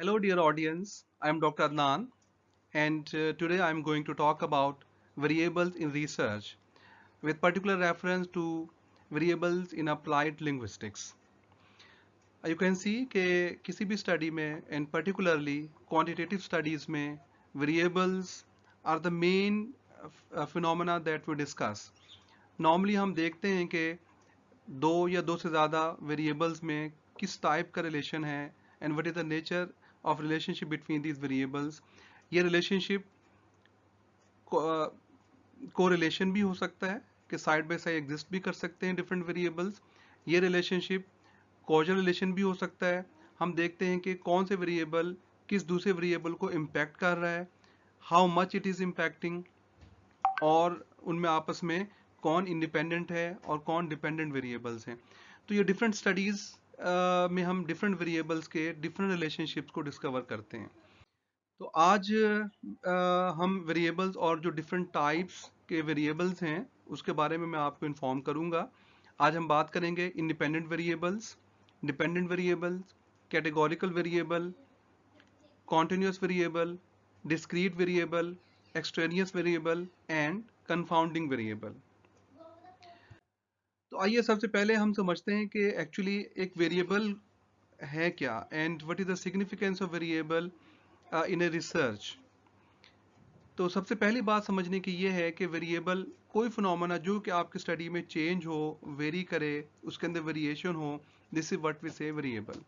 Hello, dear audience. I am Dr. Adnan, and today I am going to talk about variables in research with particular reference to variables in applied linguistics. You can see कि किसी भी study में and particularly quantitative studies में variables are the main phenomena that we discuss. Normally हम देखते हैं कि दो या दो से ज़्यादा वेरिएबल्स में किस टाइप का रिलेशन है and what is the nature of relationship between these variables. ये रिलेशनशिप को रिलेशन भी हो सकता है कि साइड बाय साइड एग्जिस्ट भी कर सकते हैं डिफरेंट वेरिएबल्स। ये रिलेशनशिप कॉजल रिलेशन भी हो सकता है। हम देखते हैं कि कौन से वेरिएबल किस दूसरे वेरिएबल को इम्पैक्ट कर रहा है, how much it is impacting, और उनमें आपस में कौन इंडिपेंडेंट है और कौन डिपेंडेंट वेरिएबल्स हैं। तो ये डिफरेंट स्टडीज़ में हम डिफरेंट वेरिएबल्स के डिफरेंट रिलेशनशिप्स को डिस्कवर करते हैं। तो आज हम वेरिएबल्स और जो डिफरेंट टाइप्स के वेरिएबल्स हैं उसके बारे में मैं आपको इन्फॉर्म करूंगा। आज हम बात करेंगे independent variables, dependent variables, categorical variable, continuous variable, discrete variable, extraneous variable and confounding variable। तो आइए सबसे पहले हम समझते हैं कि एक्चुअली एक वेरिएबल है क्या and what is the significance of variable in a research. तो सबसे पहली बात समझने की ये है कि वेरिएबल कोई फिनोमेना जो कि आपकी स्टडी में चेंज हो, वेरी करे, उसके अंदर वेरिएशन हो, दिस इज व्हाट वी से वेरिएबल।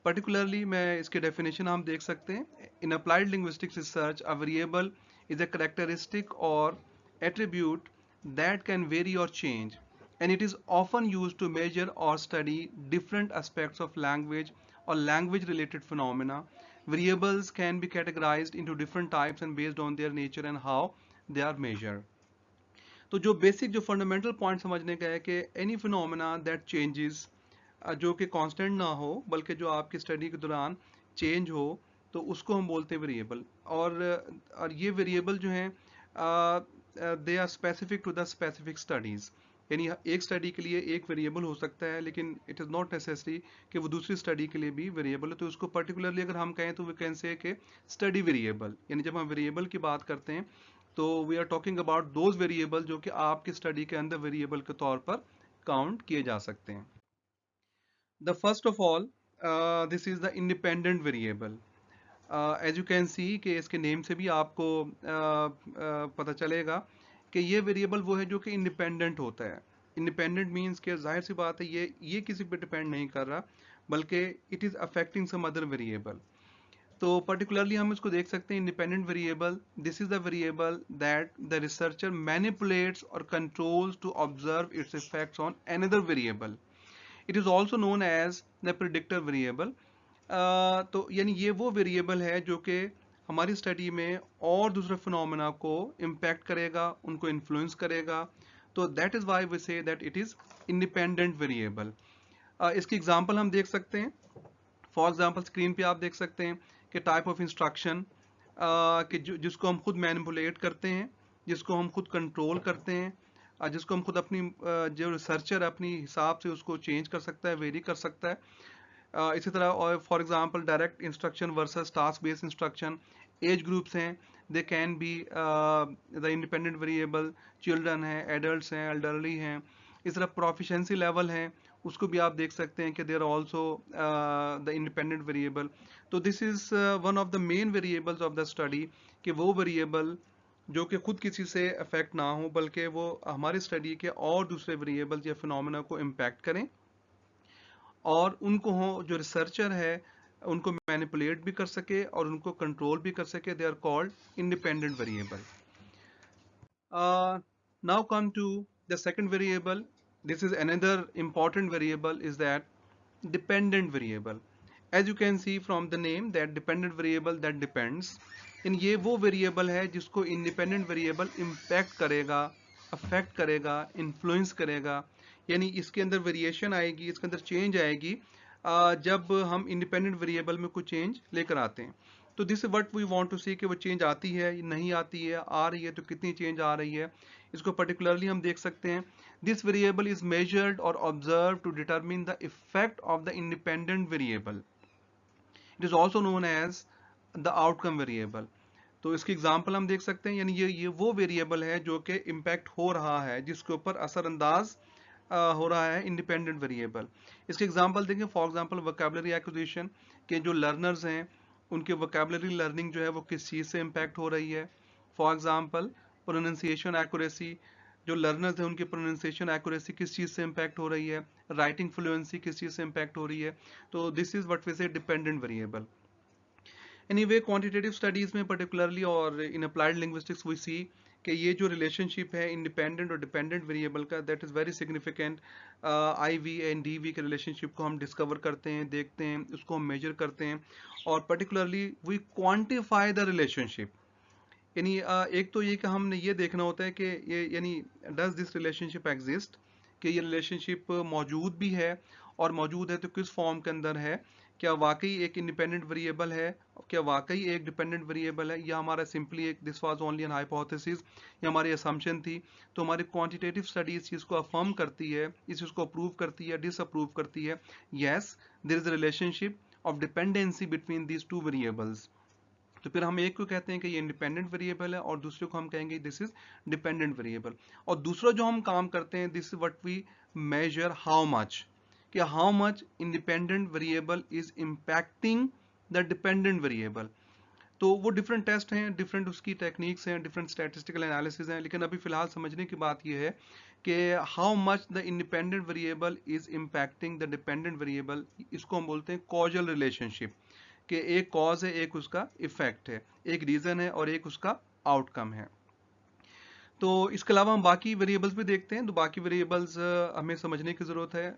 पर्टिकुलरली मैं इसके डेफिनेशन हम देख सकते हैं। इन applied linguistics research a variable is a characteristic और attribute that can vary or change, and it is often used to measure or study different aspects of language or language related phenomena. Variables can be categorized into different types and based on their nature and how they are measured. तो जो basic जो fundamental point समझने का है कि any phenomena that changes, जो कि constant ना हो बल्कि जो आपकी स्टडी के दौरान चेंज हो, तो उसको हम बोलते हैं वेरिएबल। और ये वेरिएबल जो हैं they are specific to the specific studies. यानी एक स्टडी के लिए एक वेरिएबल हो सकता है लेकिन इट इज़ नॉट नेसेसरी कि वो दूसरी स्टडी के लिए भी वेरिएबल है। तो उसको पर्टिकुलरली अगर हम कहें तो वी कैन से कि स्टडी वेरिएबल। यानी जब हम वेरिएबल की बात करते हैं तो we are talking about those variable जो कि आपकी स्टडी के अंदर वेरिएबल के तौर पर काउंट किए जा सकते हैं। The first of all this is the independent variable. As you can see कि इसके नेम से भी आपको पता चलेगा कि ये वेरिएबल वो है जो कि इंडिपेंडेंट होता है। इंडिपेंडेंट मीन्स कि जाहिर सी बात है ये किसी पे डिपेंड नहीं कर रहा बल्कि it is affecting some other variable. तो पर्टिकुलरली हम इसको देख सकते हैं independent variable, this is the variable that the researcher manipulates और controls to observe its effects on another variable. It is also known as the predictor variable. तो यानी ये वो वेरिएबल है जो कि हमारी स्टडी में और दूसरे फिनोमेना को इम्पैक्ट करेगा, उनको इन्फ्लुएंस करेगा। तो that is why we say that it is independent variable. इसकी एग्जांपल हम देख सकते हैं। फॉर एग्जांपल स्क्रीन पे आप देख सकते हैं कि टाइप ऑफ इंस्ट्रक्शन कि जिसको हम खुद मैनिपुलेट करते हैं, जिसको हम खुद कंट्रोल करते हैं, जिसको हम खुद अपनी जो रिसर्चर अपनी हिसाब से उसको चेंज कर सकता है, वेरी कर सकता है। इसी तरह और for example direct instruction versus task based instruction. Age groups हैं, they can be the independent variable. Children हैं, एडल्ट हैं, एल्डरली हैं। इस तरह प्रोफिशेंसी लेवल हैं, उसको भी आप देख सकते हैं कि there also the independent variable. तो this is one of the main variables of the study कि वो वेरिएबल जो कि खुद किसी से अफेक्ट ना हो बल्कि वो हमारी स्टडी के और दूसरे वेरिएबल्स या फिनोमेना को इम्पैक्ट करें और उनको हो जो रिसर्चर है उनको मैनिपुलेट भी कर सके और उनको कंट्रोल भी कर सके। They are called independent variable. Now come to the second variable. This is another important variable is that dependent variable. As you can see from the name that dependent variable that depends, इन ये वो variable है जिसको independent variable impact करेगा, affect करेगा, influence करेगा। यानी इसके अंदर वेरिएशन आएगी, इसके अंदर चेंज आएगी जब हम इंडिपेंडेंट वेरिएबल में कुछ चेंज लेकर आते हैं। तो this what we want to see कि वो चेंज आती है, नहीं आती है, आ रही है तो कितनी चेंज आ रही है। इसको पर्टिकुलरली हम देख सकते हैं। दिस वेरिएबल इज मेजर्ड और observe to determine the effect of the independent variable. It is also known as the outcome variable. तो इसकी एग्जांपल हम देख सकते हैं, यानी ये वो वेरिएबल है जो कि इम्पैक्ट हो रहा है, जिसके ऊपर असरअंदाज हो रहा है इंडिपेंडेंट वेरिएबल। इसके एग्जांपल देखें, फॉर एग्जांपल वोकैबुलरी एक्विजिशन के जो लर्नर्स हैं उनके वोकैबुलरी लर्निंग जो है वो किस चीज़ से इम्पैक्ट हो रही है। फॉर एग्जांपल प्रोनाउंसिएशन एक्यूरेसी, जो लर्नर्स हैं उनकी प्रोनाउंसिएशन एक्यूरेसी किस चीज़ से इम्पैक्ट हो रही है, राइटिंग फ्लुएंसी किस चीज़ से इम्पैक्ट हो रही है। तो this is what we say dependent variable. Anyway quantitative studies में पर्टिकुलरली और in applied linguistics we see कि ये जो रिलेशनशिप है इंडिपेंडेंट और डिपेंडेंट वेरिएबल का, that is very significant. I V and D V के रिलेशनशिप को हम डिस्कवर करते हैं, देखते हैं, उसको हम मेजर करते हैं, और particularly we quantify the relationship. यानी एक तो ये कि हमने ये देखना होता है कि ये यानी डज दिस रिलेशनशिप एग्जिस्ट, कि ये रिलेशनशिप मौजूद भी है, और मौजूद है तो किस फॉर्म के अंदर है, क्या वाकई एक इंडिपेंडेंट वेरिएबल है, क्या वाकई एक डिपेंडेंट वेरिएबल है, या हमारा सिंपली एक this was only an hypothesis, या हमारी असम्पशन थी। तो हमारी क्वांटिटेटिव स्टडी इस चीज़ को अफर्म करती है, इस चीज़ को अप्रूव करती है, डिसअप्रूव करती है, yes there is a relationship of dependency between these two variables. तो फिर हम एक को कहते हैं कि ये इंडिपेंडेंट वेरिएबल है, और दूसरे को हम कहेंगे दिस इज डिपेंडेंट वेरिएबल। और दूसरा जो हम काम करते हैं, this is what we measure how much, कि how much independent variable is impacting the dependent variable. तो वो डिफरेंट टेस्ट हैं, डिफरेंट उसकी टेक्निक्स हैं, डिफरेंट स्टैटिस्टिकल एनालिसिस हैं, लेकिन अभी फिलहाल समझने की बात यह है कि how much the independent variable is impacting the dependent variable, इसको हम बोलते हैं कॉजल रिलेशनशिप, कि एक कॉज है, एक उसका इफेक्ट है, एक रीजन है और एक उसका आउटकम है। तो इसके अलावा हम बाकी वेरिएबल्स भी देखते हैं, तो बाकी वेरिएबल्स हमें समझने की ज़रूरत है,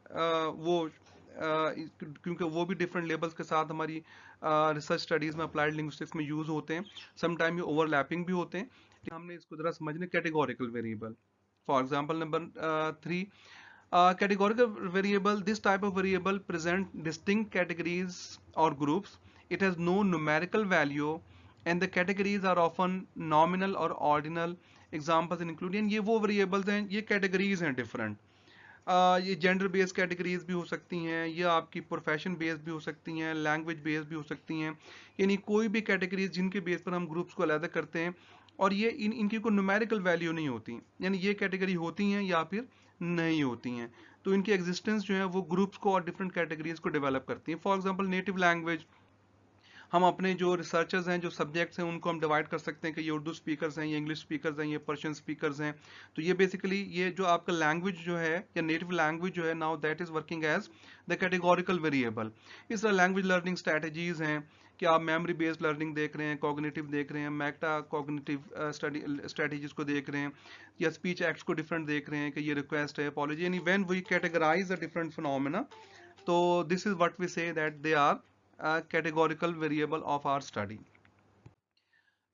क्योंकि वो भी डिफरेंट लेबल्स के साथ हमारी रिसर्च स्टडीज़ में, अप्लाइड लिंग्विस्टिक्स में यूज़ होते हैं, समटाइम ये ओवरलैपिंग भी होते हैं। हमने इसको ज़रा समझने, categorical variable, for example number 3, categorical variable, this type of variable present distinct categories or groups. It has no numerical value and the categories are often nominal or ordinal. Examples include, ये वो variables हैं, ये categories हैं different। ये gender based categories भी हो सकती हैं, ये आपकी प्रोफेशन बेस्ड भी हो सकती हैं, लैंग्वेज बेस्ड भी हो सकती हैं, यानी कोई भी कैटेगरीज जिनके बेस पर हम ग्रुप्स को अलग करते हैं, और ये इनकी कोई न्यूमेरिकल वैल्यू नहीं होती, यानी ये कैटेगरी होती हैं या फिर नहीं होती हैं। तो इनकी एग्जिस्टेंस जो है वो ग्रुप्स को और डिफरेंट कैटेगरीज को डेवलप करती है। फॉर एग्जांपल नेटिव लैंग्वेज, हम अपने जो रिसर्चर्स हैं, जो सब्जेक्ट्स हैं, उनको हम डिवाइड कर सकते हैं कि ये उर्दू स्पीकर्स हैं, ये इंग्लिश स्पीकर्स हैं, ये पर्शियन स्पीकर्स हैं। तो ये बेसिकली ये जो आपका लैंग्वेज जो है या नेटिव लैंग्वेज जो है, now that is working as the categorical variable. इस तरह लैंग्वेज लर्निंग स्ट्रैटेजीज हैं कि आप मेमोरी बेस्ड लर्निंग देख रहे हैं, कॉग्निटिव देख रहे हैं, मैक्टा कॉग्निटिव स्ट्रैटेजीज को देख रहे हैं, या स्पीच एक्ट्स को डिफरेंट देख रहे हैं कि ये रिक्वेस्ट है, अपॉलॉजी, यानी when we categorize the different phenomena, तो this is what we say that they are categorical variable of our study.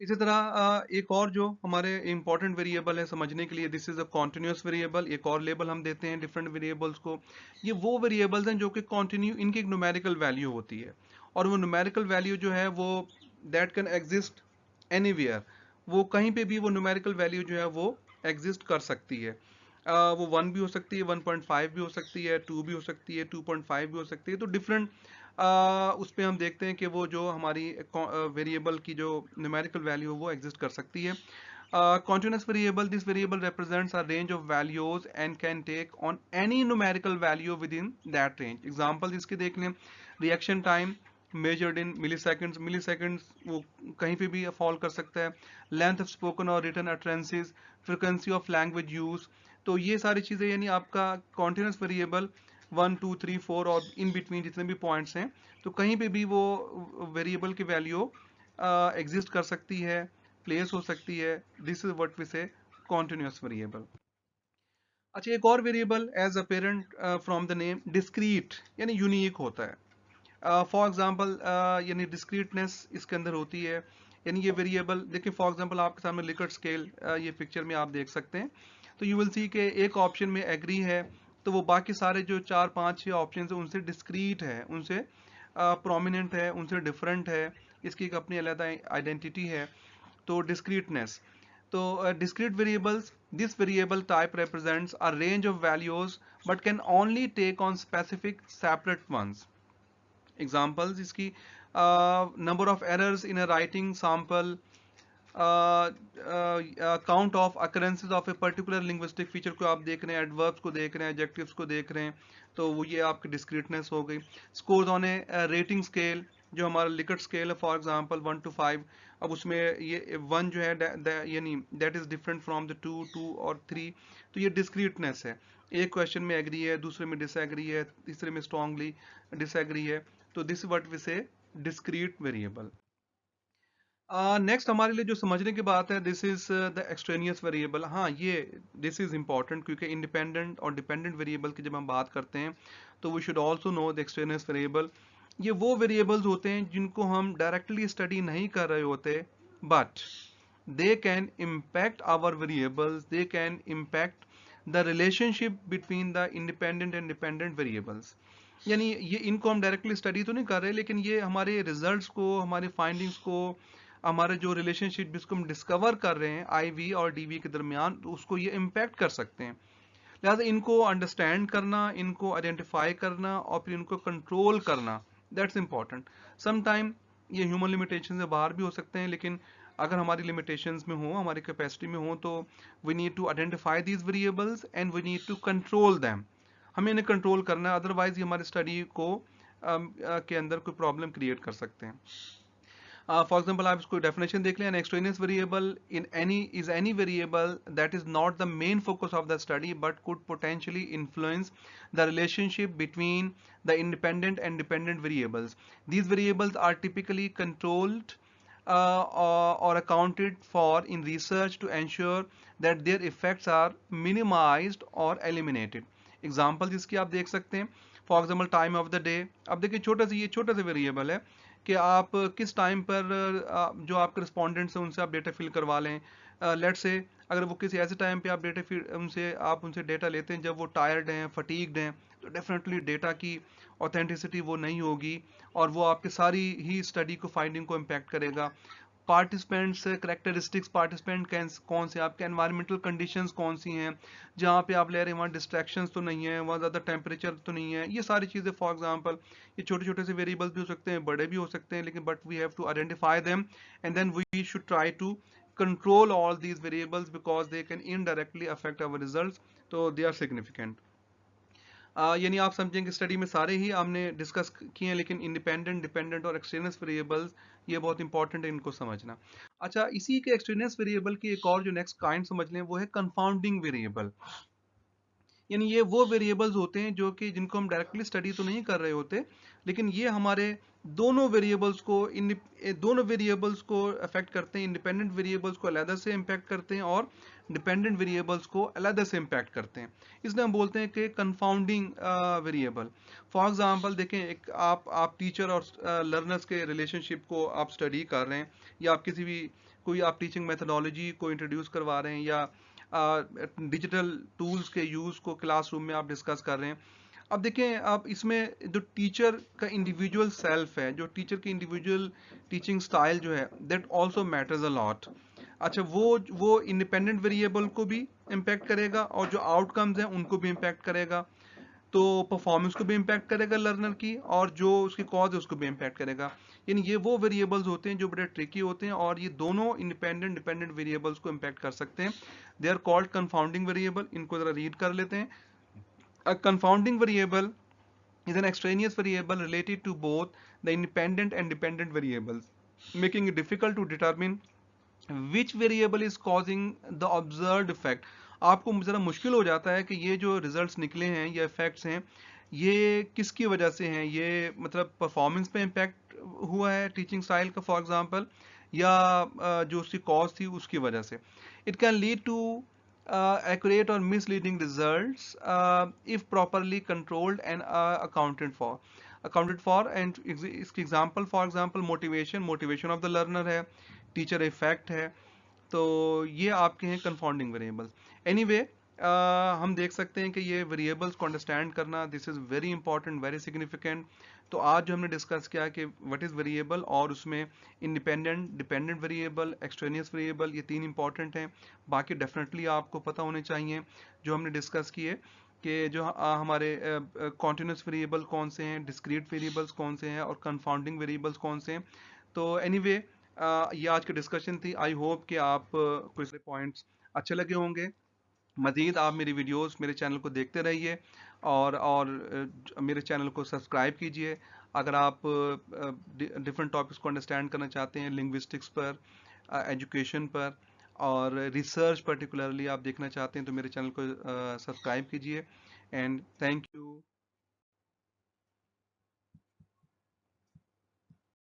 इसी तरह एक और जो हमारे इंपॉर्टेंट वेरिएबल है समझने के लिए, this is a continuous variable. एक और लेबल हम देते हैं डिफरेंट वेरिएबल्स को। ये वो वेरिएबल्स हैं जो कि कॉन्टिन्यू, इनकी एक न्यूमेरिकल वैल्यू होती है, और वो न्यूमेरिकल वैल्यू जो है वो दैट कैन एग्जिस्ट एनीवेयर, वो कहीं पे भी वो न्यूमेरिकल वैल्यू जो है वो एग्जिस्ट कर सकती है। वो 1 भी हो सकती है, 1.5 भी हो सकती है, 2 भी हो सकती है, 2.5 भी हो सकती है। तो डिफरेंट उस पे हम देखते हैं कि वो जो हमारी वेरिएबल की जो न्यूमेरिकल वैल्यू वो एग्जिस्ट कर सकती है। continuous variable, this variable represents a range of values and can take on any numerical value within that range. Example इसके देख लें, reaction time measured in milliseconds, milliseconds वो कहीं पे भी फॉल कर सकता है, length of spoken or written utterances, frequency of language use। तो ये सारी चीज़ें, यानी आपका continuous variable 1 2 3 4 और इन बिटवीन जितने भी पॉइंट्स हैं, तो कहीं पे भी वो वेरिएबल की वैल्यू एग्जिस्ट कर सकती है, प्लेस हो सकती है। This is what we say continuous variable. अच्छा, एक और variable as apparent from the name discrete, यानी यूनिक होता है। फॉर एग्जांपल यानी डिस्क्रीटनेस इसके अंदर होती है, यानी ये वेरिएबल देखिए, फॉर एग्जांपल आपके सामने लिकर्ट स्केल ये पिक्चर में आप देख सकते हैं। तो यू विल सी कि एक ऑप्शन में एग्री है, तो वो बाकी सारे जो 4 5 6 ऑप्शन है उनसे डिस्क्रीट है, उनसे प्रोमिनेंट है, उनसे डिफरेंट है, इसकी एक अपनी अलग आइडेंटिटी है। तो डिस्क्रीटनेस, तो discrete variables, this variable type represents a range of values but can only take on specific separate ones। Examples इसकी, number of errors in a writing sample, count of occurrences of a particular linguistic feature को आप देख रहे हैं, adverbs को देख रहे हैं, एडजेक्टिव्स को देख रहे हैं, तो वो ये आपकी डिस्क्रीटनेस हो गई। Scores on A rating scale, जो हमारा लिकट स्केल है फॉर एग्जांपल 1 to 5, अब उसमें ये 1 जो है यानी that is different from the 2 और 3, तो ये डिस्क्रीटनेस है। एक क्वेश्चन में एग्री है, दूसरे में डिसएग्री है, तीसरे में स्ट्रांगली डिसएग्री है, तो this what we say discrete variable. Next हमारे लिए जो समझने की बात है, this is the extraneous variable. हाँ, ये दिस इज इंपॉर्टेंट, क्योंकि इंडिपेंडेंट और डिपेंडेंट वेरिएबल की जब हम बात करते हैं तो we should also know the extraneous variable. ये वो वेरिएबल्स होते हैं जिनको हम डायरेक्टली स्टडी नहीं कर रहे होते, but they can impact our variables, they can impact the relationship between the independent and dependent variables। यानी ये इनको हम डायरेक्टली स्टडी तो नहीं कर रहे, लेकिन ये हमारे रिजल्ट्स को, हमारे फाइंडिंग्स को, हमारे जो रिलेशनशिप जिसको हम डिस्कवर कर रहे हैं IV और DV के दरमियान, तो उसको ये इम्पैक्ट कर सकते हैं। लिहाजा इनको अंडरस्टैंड करना, इनको आइडेंटिफाई करना और फिर इनको कंट्रोल करना, दैट्स इंपॉर्टेंट। समटाइम ये ह्यूमन लिमिटेशन से बाहर भी हो सकते हैं, लेकिन अगर हमारी लिमिटेशंस में हो, हमारी कैपेसिटी में हो, तो we need to identify these variables and we need to control them. हमें इन्हें कंट्रोल करना है, अदरवाइज ये हमारी स्टडी को के अंदर कोई प्रॉब्लम क्रिएट कर सकते हैं। फॉर एग्जाम्पल आप इसको डेफिनेशन देख लें, an extraneous variable in any variable that is not the main focus of the study but could potentially influence the relationship between the independent and dependent variables. These variables are typically controlled or accounted for in research to ensure that their effects are minimized or eliminated। Example जिसकी आप देख सकते हैं, for example time of the day. अब देखिए ये छोटा सा वेरिएबल है कि आप किस टाइम पर जो आपके रिस्पॉन्डेंट्स हैं उनसे आप डेटा फिल करवा लें। लेट से अगर वो किसी ऐसे टाइम पे आप उनसे डेटा लेते हैं जब वो टायर्ड हैं, फटीग्ड हैं, तो डेफिनेटली डेटा की ऑथेंटिसिटी वो नहीं होगी और वो आपके सारी ही स्टडी को, फाइंडिंग को इम्पैक्ट करेगा। पार्टिसिपेंट्स करेक्टरिस्टिक्स, पार्टिसिपेंट कौन से, आपके एनवायरमेंटल कंडीशंस कौन सी हैं, जहाँ पे आप ले रहे हैं वहाँ डिस्ट्रैक्शंस तो नहीं है, वहाँ ज़्यादा टेम्परेचर तो नहीं है, ये सारी चीज़ें। फॉर एग्जांपल ये छोटे छोटे से वेरिएबल्स भी हो सकते हैं, बड़े भी हो सकते हैं, लेकिन but we have to identify them and then we should try to control all these variables because they can indirectly affect our results, so they are significant। यानी आप समझें कि स्टडी में सारे ही हमने डिस्कस किए हैं, लेकिन इंडिपेंडेंट, डिपेंडेंट और एक्सट्रेनियस वेरिएबल्स ये बहुत इंपॉर्टेंट है इनको समझना। अच्छा, इसी के एक्सट्रेनियस वेरिएबल की एक और जो नेक्स्ट काइंड समझ लें वो है कंफाउंडिंग वेरिएबल। यानी ये वो वेरिएबल्स होते हैं जो कि जिनको हम डायरेक्टली स्टडी तो नहीं कर रहे होते, लेकिन ये हमारे दोनों वेरिएबल्स को अफेक्ट करते हैं। इंडिपेंडेंट वेरिएबल्स को अलग से इम्पैक्ट करते हैं और डिपेंडेंट वेरिएबल्स को अलग से इम्पैक्ट करते हैं। इसलिए हम बोलते हैं कि कंफाउंडिंग वेरिएबल। फॉर एग्जांपल देखें, एक आप टीचर और लर्नर्स के रिलेशनशिप को आप स्टडी कर रहे हैं, या आप कोई आप टीचिंग मेथोडोलॉजी को इंट्रोड्यूस करवा रहे हैं, या डिजिटल टूल्स के यूज़ को क्लासरूम में आप डिस्कस कर रहे हैं। अब देखें, आप इसमें जो टीचर का इंडिविजुअल सेल्फ है, जो टीचर की इंडिविजुअल टीचिंग स्टाइल जो है, that also matters a lot. अच्छा, वो इंडिपेंडेंट वेरिएबल को भी इम्पैक्ट करेगा और जो आउटकम्स हैं उनको भी इम्पैक्ट करेगा। तो परफॉर्मेंस को भी इम्पैक्ट करेगा लर्नर की, और जो उसकी कॉज है उसको भी इम्पैक्ट करेगा। यानी ये वो वेरिएबल्स होते हैं जो बड़े ट्रिकी होते हैं और ये दोनों इंडिपेंडेंट डिपेंडेंट वेरिएबल्स को इम्पैक्ट कर सकते हैं। They are called confounding variable. इनको जरा रीड कर लेते हैं। A confounding variable is an extraneous variable related to both the independent and dependent variables, making it difficult to determine which variable is causing the observed effect। आपको ज़रा मुश्किल हो जाता है कि ये जो रिजल्ट्स निकले हैं या इफेक्ट्स हैं ये किसकी वजह से हैं। ये मतलब परफॉर्मेंस पे इम्पैक्ट हुआ है टीचिंग स्टाइल का फॉर एग्जांपल, या जो उसकी कॉज थी उसकी वजह से। It can lead to accurate or misleading results if properly controlled and accounted for। and इसकी example, for example motivation of the learner है, teacher effect है, तो ये आपके हैं कंफाउंडिंग वेरिएबल्स। एनीवे, हम देख सकते हैं कि ये वेरिएबल्स को अंडरस्टैंड करना, this is very important, very significant. तो आज जो हमने डिस्कस किया कि व्हाट इज वेरिएबल, और उसमें independent, dependent variable, extraneous variable, ये तीन इंपॉर्टेंट हैं। बाकी डेफिनेटली आपको पता होने चाहिए जो हमने डिस्कस किए। कि जो हमारे कॉन्टिन्यूस वेरिएबल कौन से हैं, डिस्क्रीट वेरिएबल्स कौन से हैं और कंफाउंडिंग वेरिएबल्स कौन से हैं। तो एनीवे ये आज की डिस्कशन थी। आई होप कि आप कुछ पॉइंट्स अच्छे लगे होंगे। मज़ीद आप मेरी वीडियोस मेरे चैनल को देखते रहिए और मेरे चैनल को सब्सक्राइब कीजिए। अगर आप डिफरेंट टॉपिक्स को अंडरस्टैंड करना चाहते हैं, लिंग्विस्टिक्स पर, एजुकेशन पर और रिसर्च पर्टिकुलरली आप देखना चाहते हैं, तो मेरे चैनल को सब्सक्राइब कीजिए। And thank you.